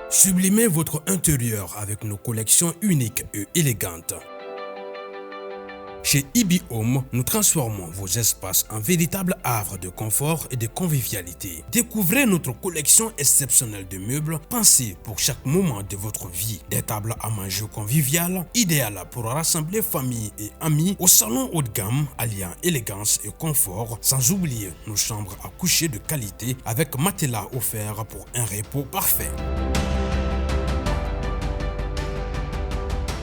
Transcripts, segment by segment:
Sublimez votre intérieur avec nos collections uniques et élégantes. Chez Ibi Home, nous transformons vos espaces en véritables havres de confort et de convivialité. Découvrez notre collection exceptionnelle de meubles pensés pour chaque moment de votre vie. Des tables à manger conviviales, idéales pour rassembler famille et amis, au salon haut de gamme alliant élégance et confort, sans oublier nos chambres à coucher de qualité avec matelas offerts pour un repos parfait.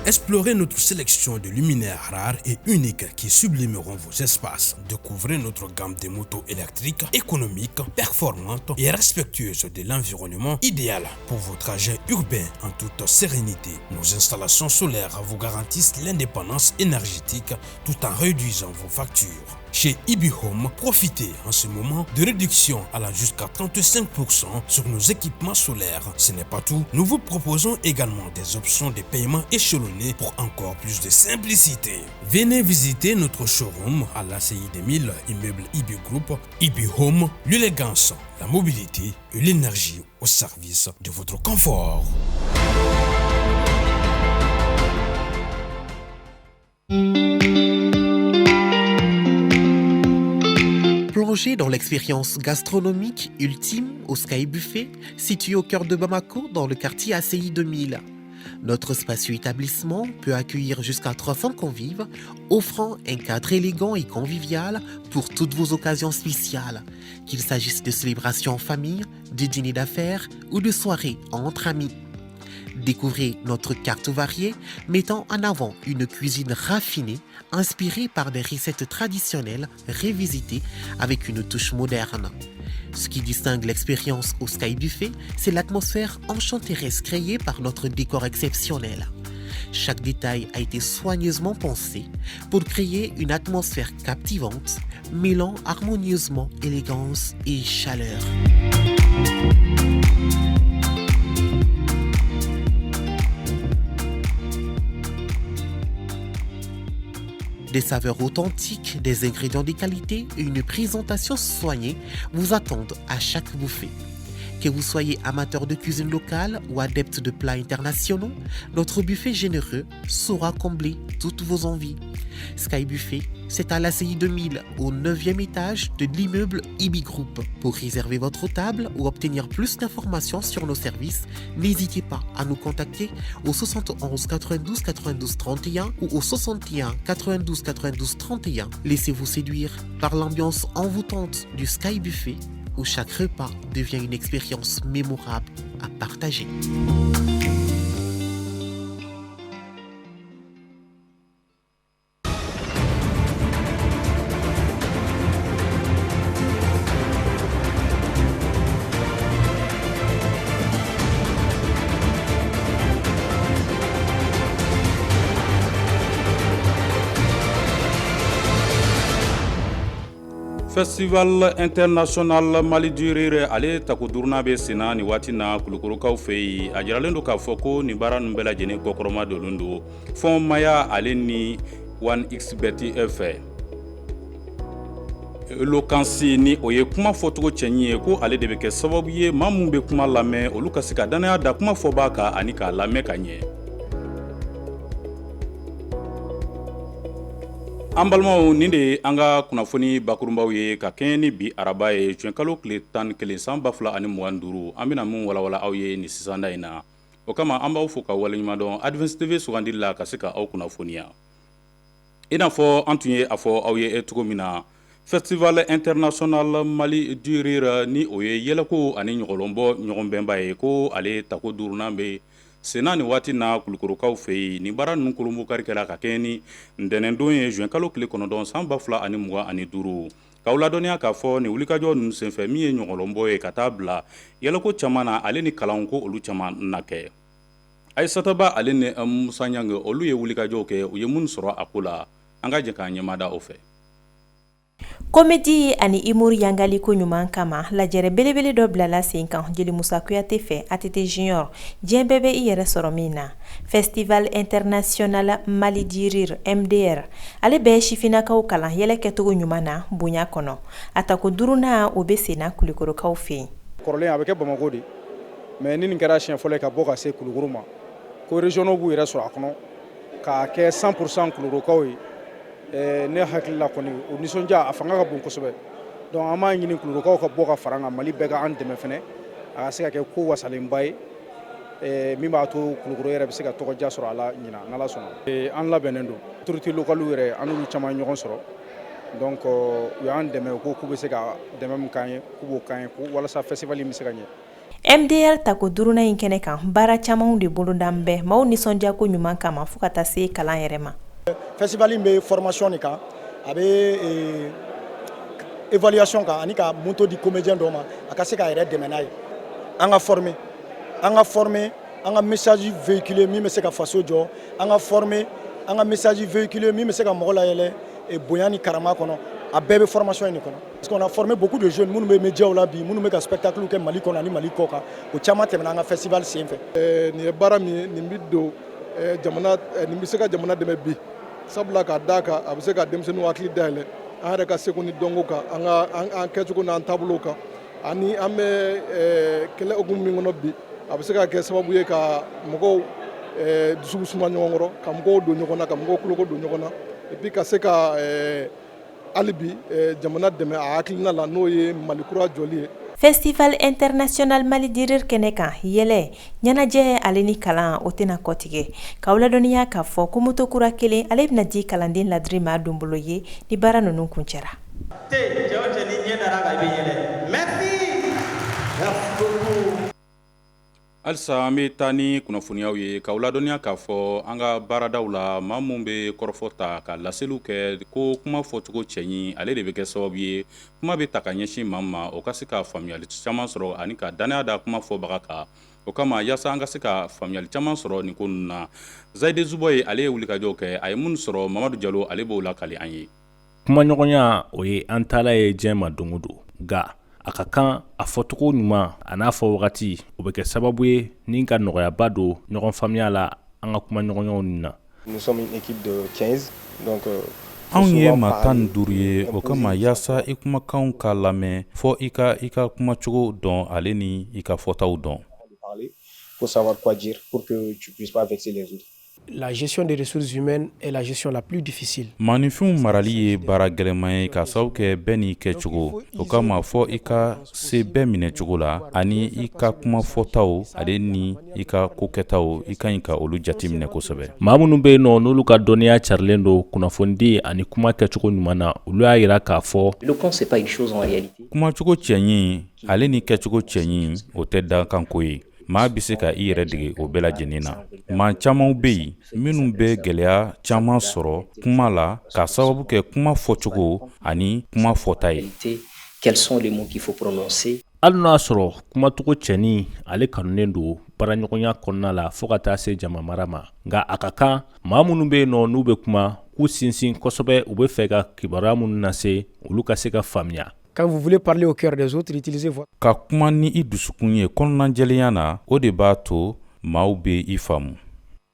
Explorez notre sélection de luminaires rares et uniques qui sublimeront vos espaces. Découvrez notre gamme de motos électriques, économiques, performantes et respectueuses de l'environnement, idéales pour vos trajets urbains en toute sérénité. Nos installations solaires vous garantissent l'indépendance énergétique tout en réduisant vos factures. Chez Ibi Home, profitez en ce moment de réductions allant jusqu'à 35% sur nos équipements solaires. Ce n'est pas tout, nous vous proposons également des options de paiement échelonnées pour encore plus de simplicité. Venez visiter notre showroom à l'ACI 2000, immeuble Ibi Group. Ibi Home, l'élégance, la mobilité et l'énergie au service de votre confort. Plongez dans l'expérience gastronomique ultime au Sky Buffet, situé au cœur de Bamako dans le quartier ACI 2000. Notre spacieux établissement peut accueillir jusqu'à 300 convives, offrant un cadre élégant et convivial pour toutes vos occasions spéciales, qu'il s'agisse de célébrations en famille, de dîners d'affaires ou de soirées entre amis. Découvrez notre carte variée mettant en avant une cuisine raffinée inspirée par des recettes traditionnelles revisitées avec une touche moderne. Ce qui distingue l'expérience au Sky Buffet, c'est l'atmosphère enchanteresse créée par notre décor exceptionnel. Chaque détail a été soigneusement pensé pour créer une atmosphère captivante, mêlant harmonieusement élégance et chaleur. Des saveurs authentiques, des ingrédients de qualité et une présentation soignée vous attendent à chaque buffet. Que vous soyez amateur de cuisine locale ou adepte de plats internationaux, notre buffet généreux saura combler toutes vos envies. Sky Buffet, c'est à l'ACI 2000, au 9e étage de l'immeuble Ibi Group. Pour réserver votre table ou obtenir plus d'informations sur nos services, n'hésitez pas à nous contacter au 71 92 92 31 ou au 61 92 92 31. Laissez-vous séduire par l'ambiance envoûtante du Sky Buffet, où chaque repas devient une expérience mémorable à partager. Festival international Mali du Rire ale takudurna be sena ni waati na kulukurukaw fei a jiralen do k'a fɔ ko ni baara ninnu bɛɛ lajɛlen kɔkɔrɔma donnen do fɔn maya ale ni 1xbet fɛ lokansi ni o ye kuma fɔcogo cɛɲi ye ko ale de bɛ kɛ sababu ye maa mun bɛ kuma lamɛn olu ka se ka danaya da kuma fɔbaa kan ani k'a lamɛn ka ɲɛ. An balimaw nin de ye an ka kunnafoni bakurunbaw ye ka kɛɲɛ ni bi araba ye juin kalo tile 11 san 2025 an bɛna min walawala aw ye ni sisanda in na o kama an b'aw fo ka waleɲuman dɔn Advance TV sugandili la ka se ka aw kunnafoniya i n'a fɔ an tun ye a fɔ aw ye cogo min na Festival international Mali du Rire ni o ye yɛlɛko ani ɲɔgɔlɔnbɔ ɲɔgɔnbɛnba ye ko ale tako duurunan bɛ sena ni waati na kulukurukaw fɛ yen ni baara ninnu kolonbo karikɛla ka kɛɲɛ ni ntɛnɛndon ye juin kalo tile 9 san 2025 k'aw ladɔnniya k'a fɔ ni wulikajɔ ninnu senfɛ min ye ɲɔgɔlɔnbɔ ye ka taa bila yɛlɛko caman na ale ni kalanw ko olu caman na kɛ Aissata Ba ale ni Musa Ɲange olu ye wulikajɔw kɛ u ye minnu sɔrɔ a ko la an ka jɛ k'an ɲɛmada o fɛ. Komedi ani Imur yangali ko ɲuman kama lajɛrɛ belebele dɔ bilala sen kan Jeli Musa Kuyate fɛ ATT Junior diɲɛ bɛɛ bɛ i yɛrɛ sɔrɔ min na. Festival international Mali du Rire MDR ale bɛ sifinakaw kalan yɛlɛ kɛcogo ɲuman na bonya kɔnɔ. A tako duruna o bɛ senna Kulukorokaw fɛ yen. Kɔrɔlen a bɛ kɛ Bamako de mais ni nin kɛra siɲɛ fɔlɔ ka bɔ ka se Kulukoro ma ko régionaux b'u yɛrɛ sɔrɔ a kɔnɔ k'a kɛ 100% Kulukorokaw ye ne hakili la kɔni o nisɔndiya a fanga ka bon kosɛbɛ donc an b'a ɲini Kulukorokaw ka bɔ ka fara an kan Mali bɛɛ ka an dɛmɛ fɛnɛ a ka se ka kɛ ko wasalenba ye min b'a to Kulukoro yɛrɛ bɛ se ka tɔgɔdiya sɔrɔ a la ɲina n'Ala sɔnna an labɛnnen don autorités locales yɛrɛ an n'olu caman ɲɔgɔn sɔrɔ donc u y'an dɛmɛ ko k'u bɛ se ka dɛmɛ min k'an ye k'u b'o k'an ye walasa festival in bɛ se ka ɲɛ. MDR tako duruna in kɛnɛ kan baara camanw de bolodan bɛɛ maaw nisɔndiya ko ɲuman kama fo ka taa se kalan yɛrɛ ma. Festival in bɛ formation de kan a bɛ évaluation kan ani ka moto di comédien dɔw ma a ka se k'a yɛrɛ dɛmɛ n'a ye an ka former an ka message véhiculer min bɛ se ka faso jɔ an ka former an ka message véhiculer min bɛ se ka mɔgɔ layɛlɛ bonya ni karama kɔnɔ a bɛɛ bɛ formation in de kɔnɔ parce qu'on a formé beaucoup de jeunes minnu bɛ médiaw la bi minnu bɛ ka spectacle kɛ Mali kɔnɔ ani Mali kɔ kan o caman tɛmɛna an ka festival sen fɛ. Nin ye baara min ye nin bɛ don jamana nin bɛ se ka jamana dɛmɛ bi sabula k'a d'a kan a bɛ se ka denmisɛnninw hakili dayɛlɛ an yɛrɛ ka seko ni dɔnko kan an kɛcogo n'an taabolo kan ani an bɛ kɛlɛ hukumu min kɔnɔ bi a bɛ se ka kɛ sababu ye ka mɔgɔw dusu suma ɲɔgɔn kɔrɔ ka mɔgɔw don ɲɔgɔn na ka mɔgɔw kuloko don ɲɔgɔn na et puis ka se ka hali bi jamana dɛmɛ a hakilina la n'o ye Mali kura jɔli ye. Festival international Mali dirir kɛnɛ kan yɛlɛ ɲɛnajɛ ale ni kalan o tɛna kɔtigɛ k'aw ladɔnniya k'a fɔ ko moto kura kelen ale bɛna di kalanden ladiri ma don bolo ye ni baara ninnu kuncɛra. Alisa an bɛ taa ni kunnafoniyaw ye k'aw ladɔnniya k'a fɔ an ka baaradaw la maa mun bɛ kɔrɔfɔ ta ka laseliw kɛ ko kuma fɔcogo cɛɲi ale de bɛ kɛ sababu ye kuma bɛ ta ka ɲɛsin maa ma o ka se ka faamuyali caman sɔrɔ ani ka danaya da kuma fɔbaga kan o kama yaasa an ka se ka faamuyali caman sɔrɔ nin ko ninnu na Zayide Zubo ye ale ye wulikajɔw kɛ a ye minnu sɔrɔ Mamadu Jalo ale b'o lakali an ye. Kuma ɲɔgɔnya o ye an taala ye diɲɛ ma don o don nka a ka kan a fɔcogo ɲuman a n'a fɔ wagati o bɛ kɛ sababu ye ni ka nɔgɔyaba don ɲɔgɔn faamuya la an ka kuma ɲɔgɔnyaw na. Nous sommes une équipe de 15 donc anw ye maa 15 ye o kama yaasa i kumakanw ka lamɛn fɔ i ka kumacogo dɔn ale ni i ka fɔtaw dɔn. Faut savoir quoi dire pour que tu puisses pas vexer les autres. La gestion des ressources humaines est la gestion la plus difficile. Maanifinw marali ye baara gɛlɛman ye ka sababu kɛ bɛɛ n'i kɛcogo o kama fɔ i ka se bɛɛ minɛcogo la ani i ka kuma fɔtaw ale ni i ka kokɛtaw i ka ɲi ka olu jateminɛ kosɛbɛ. Maa minnu bɛ yen nɔ n'olu ka dɔnniya carilen don kunnafonidi ani kuma kɛcogo ɲuman na olu y'a yira k'a fɔ. L'éloquence c'est pas une chose en réalité. Kumacogo cɛɲi ale ni kɛcogo cɛɲi o tɛ dankanko ye. Maa bɛ se ka i yɛrɛ dege o bɛɛ lajɛlen na. Maa camanw bɛ yen minnu bɛ gɛlɛya caman sɔrɔ kuma la ka sababu kɛ kuma fɔcogo ani kuma fɔta ye. Quels sont les mots qu'il faut prononcer? Hali n'a sɔrɔ kumacogo cɛni ale kanunen don baaraɲɔgɔnya kɔnɔna la fo ka taa se jama mara ma nka a ka kan maa minnu bɛ yen nɔ n'u bɛ kuma k'u sinsin kosɛbɛ u bɛ fɛ ka kibaruya minnu lase olu ka se ka faamuya. Quand vous voulez parler au cœur des autres, utilisez votre... Ka kuma ni i dusukun ye kɔnɔnajɛlenya na o de b'a to maaw bɛ i faamu.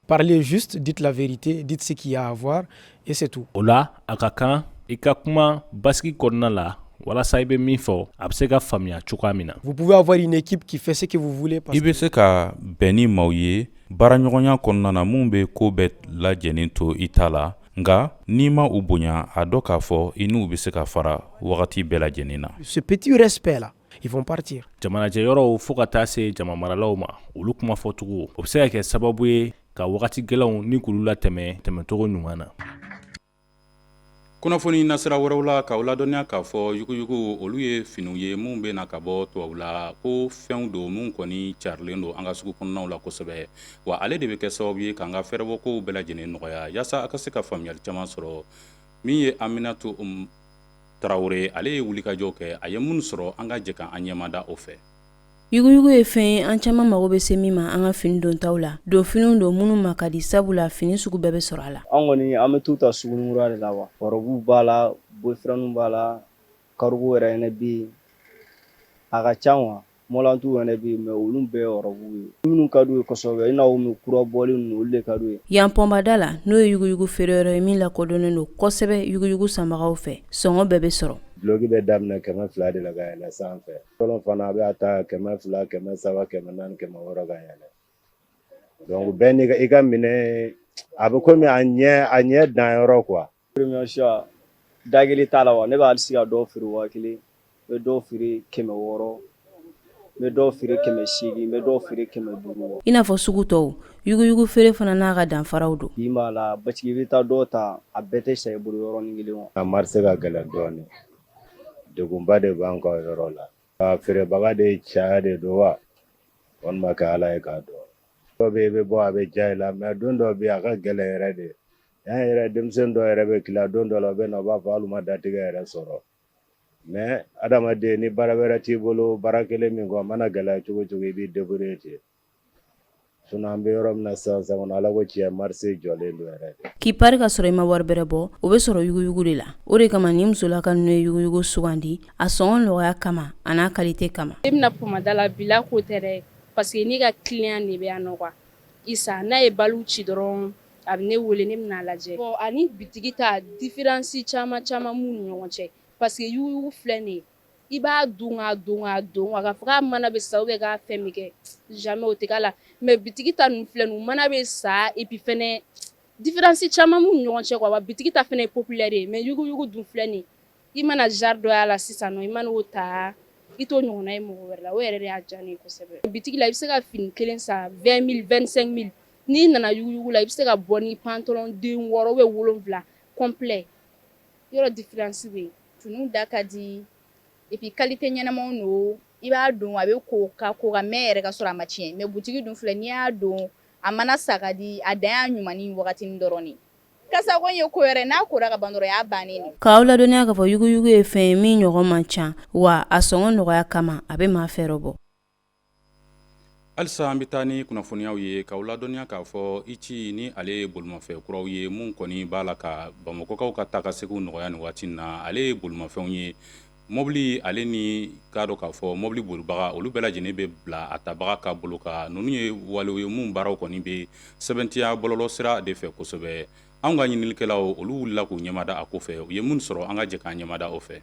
Parlez juste, dites la vérité, dites ce qu'il y a à voir et c'est tout. O la a ka kan i ka kuma basigi kɔnɔna la walasa i bɛ min fɔ a bɛ se ka faamuya cogoya min na. Vous pouvez avoir une équipe qui fait ce que vous voulez. I bɛ se ka bɛn ni maaw ye baaraɲɔgɔnya kɔnɔna na mun bɛ ko bɛɛ lajɛlen to i ta la nka n'i ma u bonya a dɔ k'a fɔ i n'u bɛ se ka fara wagati bɛɛ lajɛlen na. Ce petit respect là, ils vont partir. Jamanajɛ yɔrɔw fo ka taa se jama maralaw ma olu kuma fɔcogo o bɛ se ka kɛ sababu ye ka wagati gɛlɛnw ni k'olu latɛmɛ tɛmɛcogo ɲuman na. Kunnafoni nasira wɛrɛw la k'aw ladɔnniya k'a fɔ yuguyugu olu ye finiw ye mun bɛ na ka bɔ tubabu la ko fɛnw don mun kɔni carilen don an ka sugu kɔnɔnaw la kosɛbɛ wa ale de bɛ kɛ sababu ye k'an ka fɛɛrɛbɔkow bɛɛ lajɛlen nɔgɔya yaasa a ka se ka faamuyali caman sɔrɔ min ye Aminatu Tarawele ale ye wulikajɔw kɛ a ye minnu sɔrɔ an ka jɛ ka an ɲɛmada o fɛ. Yuguyugu ye fɛn ye an caman mago bɛ se min ma an ka fini dontaw la don finiw don minnu ma ka di sabula fini sugu bɛɛ bɛ sɔrɔ a la. An kɔni an bɛ t'u ta sugunikura de la wa ɔrɔbu b'a la boyfriendw b'a la karigo yɛrɛ fɛnɛ bɛ yen a ka ca wa Molantu wane bi me olu bɛɛ ɔrɔbu ye minnu ka d'u ye kosɛbɛ i n'a fɔ kura bɔlen ninnu olu de ka d'u ye. Yan Pɔnbada la n'o ye yuguyugu feereyɔrɔ ye min lakodɔnnen don kosɛbɛ yuguyugu sanbagaw fɛ sɔngɔ bɛɛ bɛ sɔrɔ. Duloki bɛ daminɛ 200 de la ka yɛlɛ sanfɛ. Fɔlɔ fana a bɛ taa 200, 300, 400, 600 ka yɛlɛ. Donc bɛɛ n'i ka i ka minɛ a bɛ komi a ɲɛ dan yɔrɔ quoi. Premier choix da kelen t'a la wa ne b'a se ka dɔw feere 1000 n bɛ dɔw feere 600 n bɛ dɔw feere 800 n bɛ dɔw feere 500. I n'a fɔ sugu tɔw yuguyugu feere fana n'a ka danfaraw don. I b'a la parce que i bɛ taa dɔw ta a bɛɛ tɛ sa i bolo yɔrɔnin kelen wa. A marché ka gɛlɛn dɔɔnin degunba de b'an ka yɔrɔ la a feerebaga de caya de don wa walima ka Ala ye k'a dɔn. Dɔ bɛ i bɛ bɔ a bɛ diya i la mais don dɔ bɛ a ka gɛlɛn yɛrɛ de yan yɛrɛ denmisɛnnin dɔ yɛrɛ bɛ tila don dɔ la u bɛ na u b'a fɔ hali u ma datigɛ yɛrɛ sɔrɔ mais adamaden ni baara wɛrɛ t'i bolo baara kelen min kɔ a mana gɛlɛya cogo cogo i b'i débrouiller ten sinon an bɛ yɔrɔ min na sisan kɔni Ala ko tiɲɛ marché jɔlen don yɛrɛ de. K'i pari ka sɔrɔ i ma wari bɛrɛ bɔ o bɛ sɔrɔ yuguyugu de la o de kama ni musolaka ninnu ye yuguyugu sugandi a sɔngɔ nɔgɔya kama a n'a qualité kama. I bɛna Pɔnbada la bila ko tɛ dɛ parce que ne ka client de bɛ yan nɔ quoi Isa n'a ye baliw ci dɔrɔn a bɛ ne wele ne bɛna lajɛ. Bon ani bitigi ta différence caman m'u ni ɲɔgɔn cɛ parce que yuguyugu filɛ nin ye i b'a dun a ka fɔ k'a mana bɛ sa k'a fɛn min kɛ jamais o tɛ k'a la mais bitigi ta ninnu filɛ nin ye mana bɛ sa et puis fɛnɛ différence caman m'u ni ɲɔgɔn cɛ quoi wa bitigi ta fɛnɛ ye populaire ye mais yuguyugu dun filɛ nin ye i mana jar dɔ y'a la sisan nɔ i mana o ta i t'o ɲɔgɔnna ye mɔgɔ wɛrɛ la o yɛrɛ de y'a diya ne ye kosɛbɛ. Bitigi la i bɛ se ka fini kelen san 20 000 25 000 n'i nana yuguyugu la i bɛ se ka bɔ ni pantalon den 6 ou 7 complet yɔrɔ différence bɛ yen. Finiw da ka di et puis qualité ɲɛnamaw don i b'a don a bɛ ko ka mɛn yɛrɛ ka sɔrɔ a ma tiɲɛ mais butigi dun filɛ n'i y'a don a mana sa ka di a dan y'a ɲumanni wagatinin dɔrɔn de kasako ye ko yɛrɛ n'a kora ka ban dɔrɔn y'a bannen de. K'aw ladɔnniya k'a fɔ yuguyugu ye fɛn ye min ɲɔgɔn man ca wa a sɔngɔ nɔgɔya kama a bɛ maa fɛɛrɛ bɔ. Halisa an bɛ taa ni kunnafoniyaw ye k'aw ladɔnniya k'a fɔ i ci ni ale ye bolimafɛn kuraw ye mun kɔni b'a la ka Bamakɔkaw ka taa ka segin nɔgɔya nin waati in na ale ye bolimafɛnw ye mobili ale ni k'a dɔn k'a fɔ mobili bolibaga olu bɛɛ lajɛlen bɛ bila a tabaga ka bolo kan ninnu ye walew ye mun baaraw kɔni bɛ sɛbɛntiya bɔlɔlɔ sira de fɛ kosɛbɛ anw ka ɲininikɛlaw olu wulila k'u ɲɛmada a ko fɛ u ye mun sɔrɔ an ka jɛ k'an ɲɛmada o fɛ.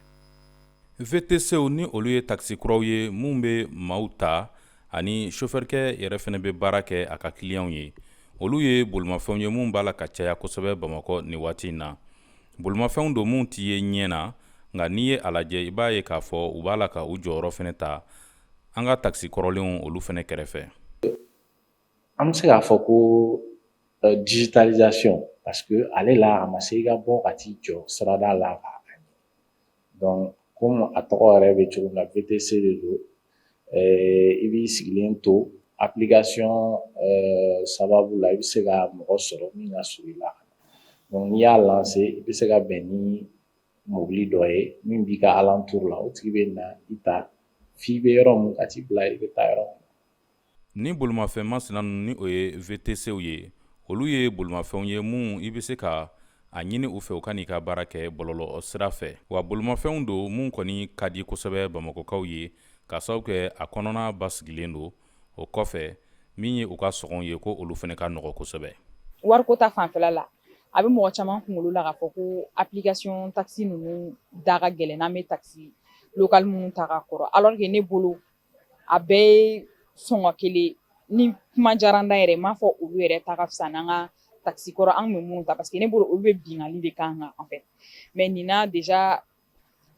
VTCw ni olu ye taxi kuraw ye mun bɛ maaw ta ani chauffeurkɛ yɛrɛ fɛnɛ bɛ baara kɛ a ka clients ye olu ye bolimafɛnw ye mun b'a la ka caya kosɛbɛ Bamakɔ nin waati in na bolimafɛnw don mun t'i ye ɲɛ na nka n'i ye a lajɛ i b'a ye k'a fɔ u b'a la ka u jɔyɔrɔ fɛnɛ ta an ka taxi kɔrɔlenw olu fɛnɛ kɛrɛfɛ. An bɛ se k'a fɔ ko digitalisation parce que ale la a ma se i ka bɔ ka t'i jɔ sirada la k'a ɲɛ donc comme a tɔgɔ yɛrɛ bɛ cogo min na VTC de don i b'i sigilen to application sababu la i bɛ se ka mɔgɔ sɔrɔ min ka surun i la donc n'i y'a lancer i bɛ se ka bɛn ni mobili dɔ ye min b'i ka alentour la o tigi bɛ na i ta f'i bɛ yɔrɔ min ka t'i bila i bɛ taa yɔrɔ min. Ni bolimafɛn masina ninnu ni o ye VTCw ye olu ye bolimafɛnw ye mun i bɛ se ka a ɲini u fɛ u ka n'i ka baara kɛ bɔlɔlɔ sira fɛ wa bolimafɛnw don mun kɔni ka di kosɛbɛ Bamakɔkaw ye ka sababu kɛ a kɔnɔna basigilen don o kɔfɛ min ye u ka sɔngɔw ye ko olu fɛnɛ ka nɔgɔ kosɛbɛ. Wariko ta fanfɛla la a bɛ mɔgɔ caman kunkolo la k'a fɔ ko application taxi ninnu da ka gɛlɛn n'an bɛ taxi local minnu ta ka kɔrɔ alors que ne bolo a bɛɛ ye sɔngɔ kelen ni kuma diyara n da yɛrɛ m'a fɔ olu yɛrɛ ta ka fisa n'an ka taxi kɔrɔ an bɛ minnu ta parce que ne bolo olu bɛ bingali de kan kan en fait mais nin na déjà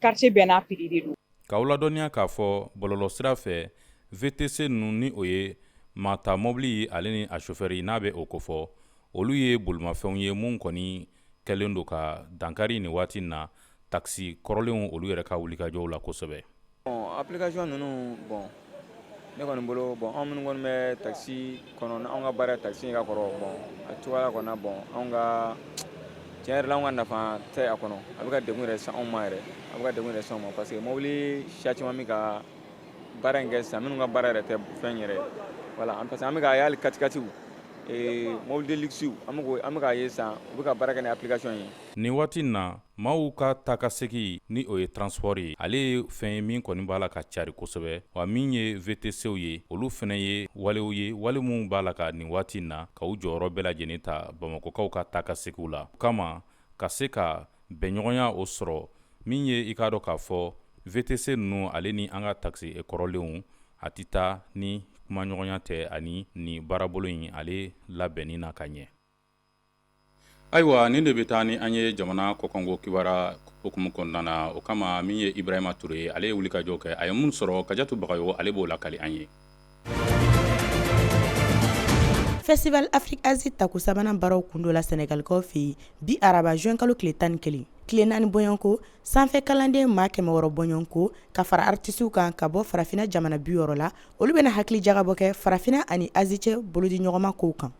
quartier bɛɛ n'a prix de don. K'aw ladɔnniya k'a fɔ bɔlɔlɔ sira fɛ VTC ninnu ni o ye maa ta mobili ale ni a chauffeur n'a bɛ o kofɔ olu ye bolimafɛnw ye mun kɔni kɛlen don ka dankari nin waati in na taxi kɔrɔlenw olu yɛrɛ ka wulikajɔw la kosɛbɛ. Application ninnu bon ne kɔni bolo bon anw minnu kɔni bɛ taxi kɔnɔ anw ka baara taxi ka kɔrɔ bon a cogoya kɔnɔ bon anw ka tiɲɛ yɛrɛ la anw ka nafa tɛ a kɔnɔ a bɛ ka degun yɛrɛ se anw ma yɛrɛ a bɛ ka degun yɛrɛ se anw ma parce que mobili siya caman bɛ ka baara in kɛ sisan minnu ka baara yɛrɛ tɛ fɛn yɛrɛ voilà parce que an bɛ ka y'ali katikatiw mobile de luxe an bɛ k'a ye san u bɛ ka baara kɛ ni application ye. Nin waati na maaw ka taakasegin ni o ye transport ye ale ye fɛn ye min kɔni b'a la ka cari kosɛbɛ wa min ye VTCw ye olu fɛnɛ ye walew ye wale minnu b'a la ka nin waati na ka u jɔyɔrɔ bɛɛ lajɛlen ta Bamakokaw ka taakasegiw la kama ka se ka bɛnɲɔgɔnya o sɔrɔ min ye i k'a dɔn k'a fɔ VTC ninnu ale ni an ka taxi kɔrɔlenw a tɛ taa ni kumaɲɔgɔnya tɛ ani ni baarabolo in ale labɛnni na ka ɲɛ. Ayiwa nin de bɛ taa ni an ye jamana kɔkanko kibara hukumu kɔnɔna na o kama min ye Ibrahima Ture ye ale ye wulikajɔ kɛ a ye mun sɔrɔ Kajatu Bagayogo ale b'o lakali an ye. Festival Afrique Asie tako sabanan baaraw kundo la Senegalikaw fɛ yen bi araba juin kalo tile 11 tile 4 bɔɲɔnko sanfɛ kalanden maa 100 bɔɲɔnko ka fara artisiw kan ka bɔ farafina jamana 60 la olu bɛna hakili jagabɔ kɛ farafina ani Asie cɛ bolodi ɲɔgɔnma kow kan.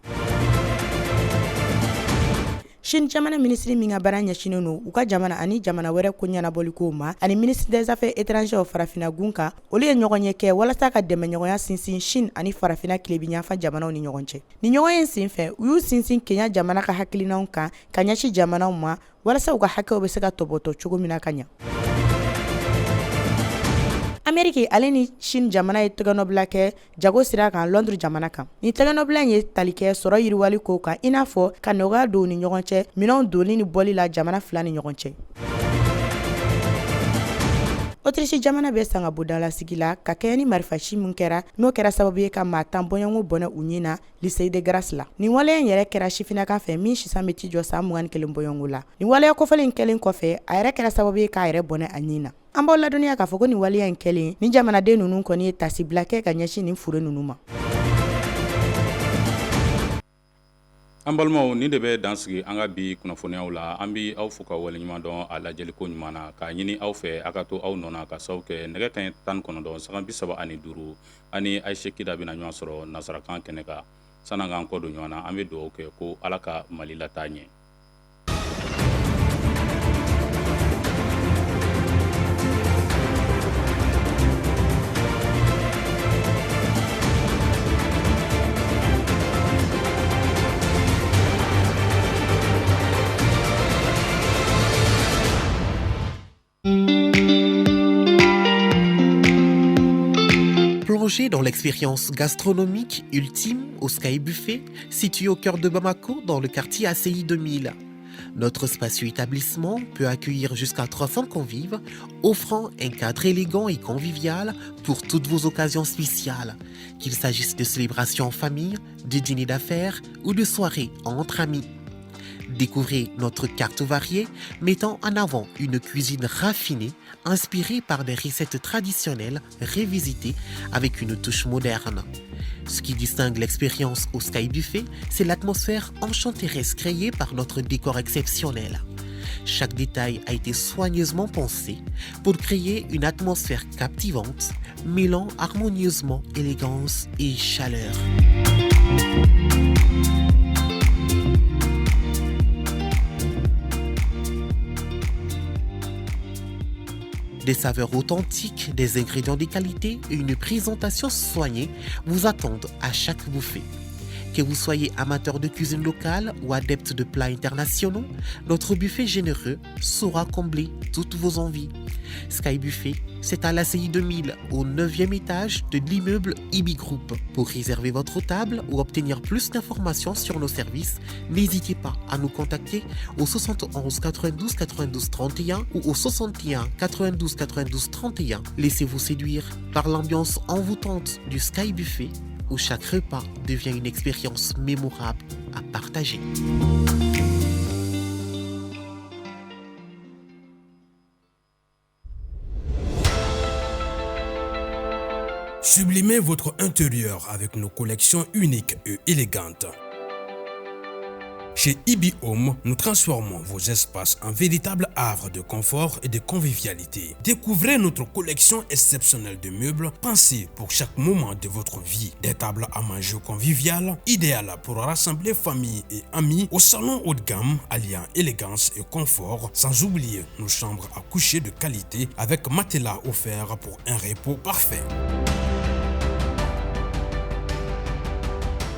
Chine jamana ministri min ka baara ɲɛsinen no u ka jamana ani jamana wɛrɛ ko ɲɛnabɔlikow ma ani ministre des affaires étrangères farafina gun kan olu ye ɲɔgɔn ɲɛ kɛ walasa ka dɛmɛɲɔgɔnya sinsin Chine ani farafina kilebiɲafa jamanaw ni ɲɔgɔn cɛ. Ni ɲɔgɔn ye senfɛ u y'u sinsin Kenya jamana ka hakilinaw kan ka ɲɛsi jamanaw ma walasa u ka hakɛw bɛ se ka tɔbɔtɔ cogo min na ka ɲɛ. Amérique ale ni Chine jamana ye tɛgɛnɔbila kɛ jago sira kan Londres jamana kan. Ni tɛgɛnɔbila ye tali kɛ sɔrɔ yiriwali ko kan i n'a fɔ ka nɔgɔya don ni ɲɔgɔn cɛ minɛnw donni ni bɔli la jamana fila ni ɲɔgɔn cɛ. Autriche jamana bɛ sanga bodalasigi la ka kɛ ni marifaci min kɛra n'o kɛra sababu ye ka maa 10 bɔɲɔngo bɔnɛ u ɲin na Lycée de Grâce la. Nin waleya yɛrɛ kɛra sifinakan fɛ min sisan bɛ ti jɔ san 21 bɔɲɔngo la. Nin waleya kofɔlen kɛlen kɔfɛ a yɛrɛ kɛra sababu ye k'a yɛrɛ bɔnɛ a ɲin na. An b'aw ladɔnniya k'a fɔ ko nin waleya in kɛlen ni jamanaden ninnu kɔni ye tasibila kɛ ka ɲɛsin nin fure ninnu ma. An balimaw nin de bɛ dansigi an ka bi kunnafoniyaw la an bi aw fo ka waleɲuman dɔn a lajɛliko ɲuman na k'a ɲini aw fɛ a ka to aw nɔ na ka sababu kɛ nɛgɛ kanɲɛ 19 saga 35 ani Ayise Kida bɛna ɲɔgɔn sɔrɔ nasarakan kɛnɛ kan san'an k'an kɔ don ɲɔgɔn na an bɛ dugawu kɛ ko Ala ka Mali lataa ɲɛ. Plongez dans l'expérience gastronomique ultime au Sky Buffet, situé au cœur de Bamako, dans le quartier ACI 2000. Notre spacieux établissement peut accueillir jusqu'à 300 convives, offrant un cadre élégant et convivial pour toutes vos occasions spéciales, qu'il s'agisse de célébrations en famille, de dîners d'affaires ou de soirées entre amis. Découvrez notre carte variée mettant en avant une cuisine raffinée inspirée par des recettes traditionnelles revisitées avec une touche moderne. Ce qui distingue l'expérience au Sky Buffet, c'est l'atmosphère enchanteresse créée par notre décor exceptionnel. Chaque détail a été soigneusement pensé pour créer une atmosphère captivante, mêlant harmonieusement élégance et chaleur. Des saveurs authentiques, des ingrédients de qualité et une présentation soignée vous attendent à chaque buffet. Que vous soyez amateur de cuisine locale ou adepte de plats internationaux, notre buffet généreux saura combler toutes vos envies. Sky Buffet, c'est à l'ACI 2000, au 9e étage de l'immeuble IBI Group. Pour réserver votre table ou obtenir plus d'informations sur nos services, n'hésitez pas à nous contacter au 71 92 92 31 ou au 61 92 92 31. Laissez-vous séduire par l'ambiance envoûtante du Sky Buffet, où chaque repas devient une expérience mémorable à partager. Sublimez votre intérieur avec nos collections uniques et élégantes. Chez IBI Home, nous transformons vos espaces en véritables havres de confort et de convivialité. Découvrez notre collection exceptionnelle de meubles pensés pour chaque moment de votre vie. Des tables à manger conviviales, idéales pour rassembler famille et amis, au salon haut de gamme alliant élégance et confort, sans oublier nos chambres à coucher de qualité avec matelas offerts pour un repos parfait.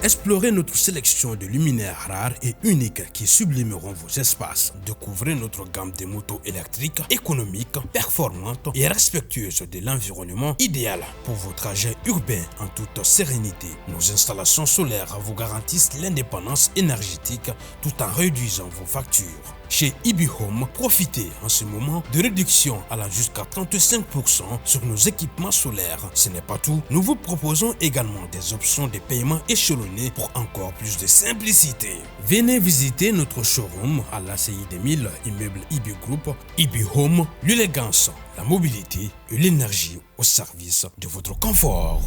Explorez notre sélection de luminaires rares et uniques qui sublimeront vos espaces. Découvrez notre gamme de motos électriques, économiques, performantes et respectueuses de l'environnement, idéales pour vos trajets urbains en toute sérénité. Nos installations solaires vous garantissent l'indépendance énergétique tout en réduisant vos factures. Chez Ibi Home, profitez en ce moment de réductions allant jusqu'à 35% sur nos équipements solaires. Ce n'est pas tout, nous vous proposons également des options de paiement échelonnées pour encore plus de simplicité. Venez visiter notre showroom à l'ACI 2000, immeuble Ibi Group. Ibi Home, l'élégance, la mobilité et l'énergie au service de votre confort.